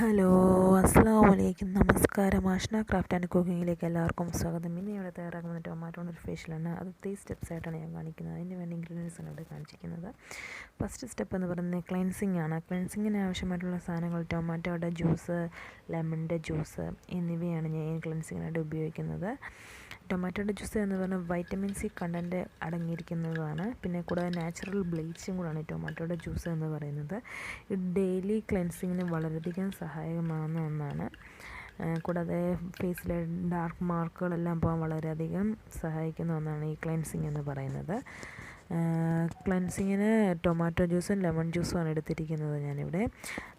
Hello, അസ്സലാമലൈക്കും. നമസ്കാരം. Ashna craft and കുക്കിങ്ങിലേക്ക് എല്ലാവർക്കും സ്വാഗതം. ഇന്ന് ഇവിടെ തയ്യാറാക്കുന്ന ടൊമാറ്റോയുടെ ഒരു ഫേഷ്യലാണ്. അത് 3 സ്റ്റെപ്സായിട്ടാണ് ഞാൻ കാണിക്കുന്നത്. അതിന് വേണ്ടി ഇൻഗ്രീഡിയൻസ് ആണ് ഇവിടെ കാണിച്ചിരിക്കുന്നത്. ഫസ്റ്റ് സ്റ്റെപ്പ് എന്ന് പറയുന്നത് ക്ലെൻസിങ് ആണ്. ക്ലെൻസിങ്ങിന് ആവശ്യമായിട്ടുള്ള സാധനങ്ങൾ ടൊമാറ്റോയുടെ ജ്യൂസ്, ലെമണിൻ്റെ ജ്യൂസ് എന്നിവയാണ് ഞാൻ ക്ലെൻസിങ്ങിനായിട്ട് ഉപയോഗിക്കുന്നത്. ടൊമാറ്റോയുടെ ജ്യൂസ് എന്ന് പറഞ്ഞാൽ വൈറ്റമിൻ സി കണ്ടൻറ്റ് അടങ്ങിയിരിക്കുന്നതാണ്. പിന്നെ കൂടാതെ നാച്ചുറൽ ബ്ലീച്ചും കൂടാണ് ടൊമാറ്റോയുടെ ജ്യൂസ് എന്ന് പറയുന്നത്. ഇത് ഡെയിലി ക്ലെൻസിങ്ങിന് വളരെയധികം സഹായകമാകുന്ന ഒന്നാണ്. കൂടാതെ ഫേസിലെ ഡാർക്ക് മാർക്കുകളെല്ലാം പോകാൻ വളരെയധികം സഹായിക്കുന്ന ഒന്നാണ് ഈ ക്ലെൻസിങ് എന്ന് പറയുന്നത്. ക്ലെൻസിങ്ങിന് ടൊമാറ്റോ ജ്യൂസും ലെമൺ ജ്യൂസുമാണ് എടുത്തിരിക്കുന്നത് ഞാനിവിടെ.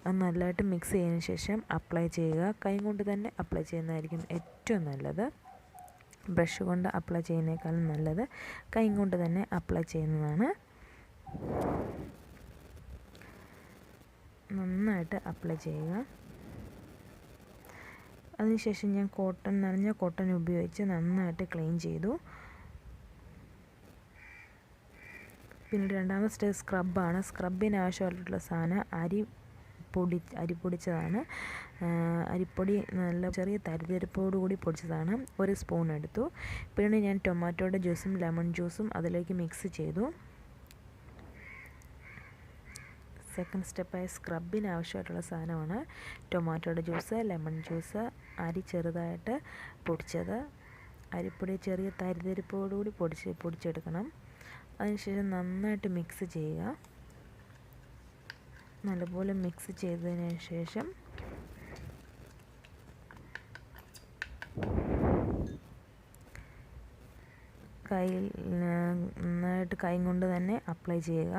അത് നല്ലതായിട്ട് മിക്സ് ചെയ്തതിന് ശേഷം അപ്ലൈ ചെയ്യുക. കൈ കൊണ്ട് തന്നെ അപ്ലൈ ചെയ്യുന്നതായിരിക്കും ഏറ്റവും നല്ലത്. ബ്രഷ് കൊണ്ട് അപ്ലൈ ചെയ്യുന്നതിനേക്കാളും നല്ലത് കൈ കൊണ്ട് തന്നെ അപ്ലൈ ചെയ്യുന്നതാണ്. നന്നായിട്ട് അപ്ലൈ ചെയ്യുക. അതിനുശേഷം ഞാൻ നനഞ്ഞ കോട്ടൺ ഉപയോഗിച്ച് നന്നായിട്ട് ക്ലീൻ ചെയ്തു. പിന്നീട് രണ്ടാമത്തെ സ്റ്റെപ്പ് സ്ക്രബാണ്. സ്ക്രബിന് ആവശ്യമായിട്ടുള്ള സാധനം അരിപ്പൊടിച്ചതാണ്. അരിപ്പൊടി നല്ല ചെറിയ തരിതരിപ്പോടു കൂടി പൊടിച്ചതാണ്. 1 സ്പൂൺ എടുത്തു. പിന്നെ ഞാൻ ടൊമാറ്റോയുടെ ജ്യൂസും ലെമൺ ജ്യൂസും അതിലേക്ക് മിക്സ് ചെയ്തു. സെക്കൻഡ് സ്റ്റെപ്പായ സ്ക്രബിന് ആവശ്യമായിട്ടുള്ള സാധനമാണ് ടൊമാറ്റോയുടെ ജ്യൂസ്, ലെമൺ ജ്യൂസ്, അരി ചെറുതായിട്ട് പൊടിച്ചത്. അരിപ്പൊടി ചെറിയ തരിതരിപ്പോടുകൂടി പൊടിച്ചെടുക്കണം. അതിനുശേഷം നന്നായിട്ട് മിക്സ് ചെയ്യുക. നല്ലപോലെ മിക്സ് ചെയ്തതിന് ശേഷം നന്നായിട്ട് കൈ കൊണ്ട് തന്നെ അപ്ലൈ ചെയ്യുക.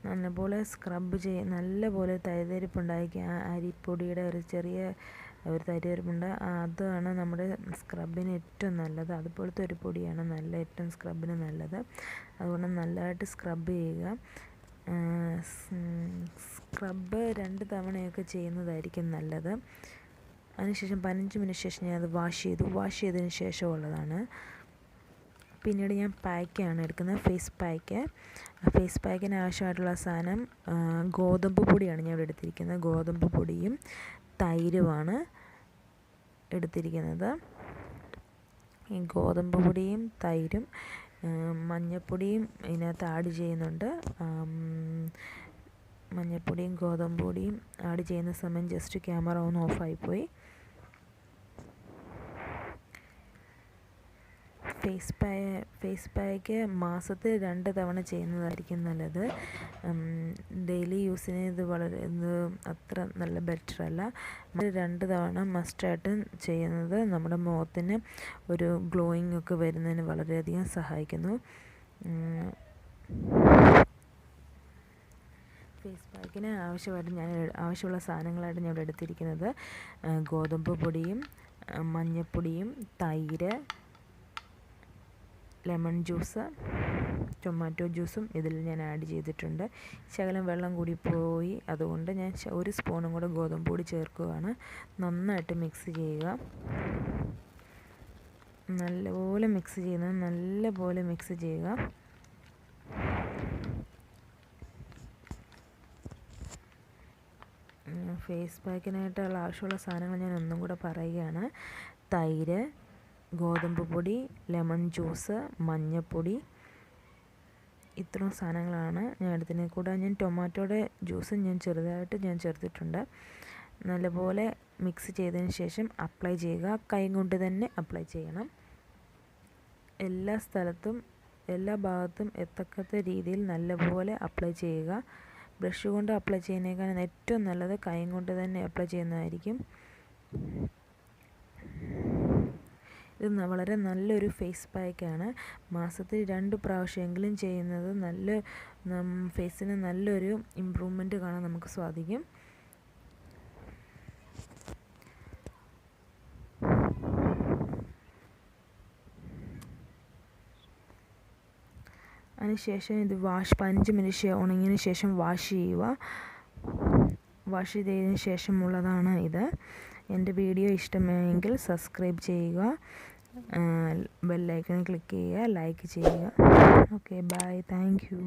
നല്ലപോലെ സ്ക്രബ് നല്ലപോലെ തരിതരിപ്പുണ്ടാക്കി അരിപ്പൊടിയുടെ ഒരു ചെറിയ ഒരു തരിതരിപ്പുണ്ട്. അതാണ് നമ്മുടെ സ്ക്രബിന് ഏറ്റവും നല്ലത്. അതുപോലത്തെ ഒരു പൊടിയാണ് ഏറ്റവും സ്ക്രബിന് നല്ലത്. അതുകൊണ്ട് നല്ലതായിട്ട് സ്ക്രബ് ചെയ്യുക. സ്ക്രബ് 2 തവണയൊക്കെ ചെയ്യുന്നതായിരിക്കും നല്ലത്. അതിനുശേഷം 15 മിനിറ്റ് ശേഷം ഞാൻ അത് വാഷ് ചെയ്തതിന് ശേഷമുള്ളതാണ്. പിന്നീട് ഞാൻ പാക്കാണ് എടുക്കുന്നത്, ഫേസ് പാക്ക്. ഫേസ് പാക്കിന് ആവശ്യമായിട്ടുള്ള സാധനം ഗോതമ്പ് പൊടിയാണ് ഞാൻ ഇവിടെ എടുത്തിരിക്കുന്നത്. ഗോതമ്പ് പൊടിയും തൈരുമാണ് എടുത്തിരിക്കുന്നത്. ഈ ഗോതമ്പ് പൊടിയും തൈരും മഞ്ഞൾപ്പൊടിയും ഇതിനകത്ത് ആഡ് ചെയ്യുന്നുണ്ട്. മഞ്ഞൾപ്പൊടിയും ഗോതമ്പ് പൊടിയും ആഡ് ചെയ്യുന്ന സമയം ജസ്റ്റ് ക്യാമറ ഒന്ന് ഓഫായിപ്പോയി. ഫേസ് പാക്ക് മാസത്തിൽ 2 തവണ ചെയ്യുന്നതായിരിക്കും നല്ലത്. ഡെയിലി യൂസിന് ഇത് അത്ര നല്ല ബെറ്ററല്ല. 2 തവണ മസ്റ്റായിട്ടും ചെയ്യുന്നത് നമ്മുടെ മുഖത്തിന് ഒരു ഗ്ലോയിങ് ഒക്കെ വരുന്നതിന് വളരെയധികം സഹായിക്കുന്നു. ഫേസ് പാക്കിന് ആവശ്യമുള്ള സാധനങ്ങളായിട്ട് ഞാൻ ഇവിടെ എടുത്തിരിക്കുന്നത് ഗോതമ്പ് പൊടിയും മഞ്ഞൾപ്പൊടിയും തൈര്, ലെമൺ ജ്യൂസ്, ടൊമാറ്റോ ജ്യൂസും ഇതിൽ ഞാൻ ആഡ് ചെയ്തിട്ടുണ്ട്. ശകലം വെള്ളം കൂടി പോയി, അതുകൊണ്ട് ഞാൻ 1 സ്പൂണും കൂടെ ഗോതമ്പ് പൊടി ചേർക്കുകയാണ്. നന്നായിട്ട് മിക്സ് ചെയ്യുക. നല്ലപോലെ മിക്സ് ചെയ്യുക. ഫേസ് പാക്കിനായിട്ടുള്ള ആവശ്യമുള്ള സാധനങ്ങൾ ഞാൻ ഒന്നും കൂടെ പറയുകയാണ്. തൈര്, ഗോതമ്പ് പൊടി, ലെമൺ ജ്യൂസ്, മഞ്ഞൾപ്പൊടി, ഇത്രയും സാധനങ്ങളാണ് ഞാൻ എടുത്തതിന്. കൂടാതെ ഞാൻ ടൊമാറ്റോയുടെ ജ്യൂസ് ചെറുതായിട്ട് ചേർത്തിട്ടുണ്ട്. നല്ലപോലെ മിക്സ് ചെയ്തതിന് ശേഷം അപ്ലൈ ചെയ്യുക. കൈ കൊണ്ട് തന്നെ അപ്ലൈ ചെയ്യണം. എല്ലാ സ്ഥലത്തും എല്ലാ ഭാഗത്തും എത്തക്കത്ത രീതിയിൽ നല്ലപോലെ അപ്ലൈ ചെയ്യുക. ബ്രഷ് കൊണ്ട് അപ്ലൈ ചെയ്യുന്നതിനേക്കാൾ ഏറ്റവും നല്ലത് കൈ കൊണ്ട് തന്നെ അപ്ലൈ ചെയ്യുന്നതായിരിക്കും. ഇത് വളരെ നല്ലൊരു ഫേസ് പാക്കാണ്. മാസത്തിൽ 2 പ്രാവശ്യമെങ്കിലും ചെയ്യുന്നത് ഫേസിന് നല്ലൊരു ഇമ്പ്രൂവ്മെൻറ്റ് കാണാൻ നമുക്ക് സാധിക്കും. അതിനുശേഷം ഇത് 15 മിനിറ്റ് ഉണങ്ങിയതിന് ശേഷം വാഷ് ചെയ്യുക. വാഷ് ചെയ്തതിന് ശേഷമുള്ളതാണ് ഇത്. എൻ്റെ വീഡിയോ ഇഷ്ടമായെങ്കിൽ സബ്സ്ക്രൈബ് ചെയ്യുക, ബെൽ ഐക്കൺ ക്ലിക്ക് ചെയ്യുക, ലൈക്ക് ചെയ്യുക. Okay, bye, thank U.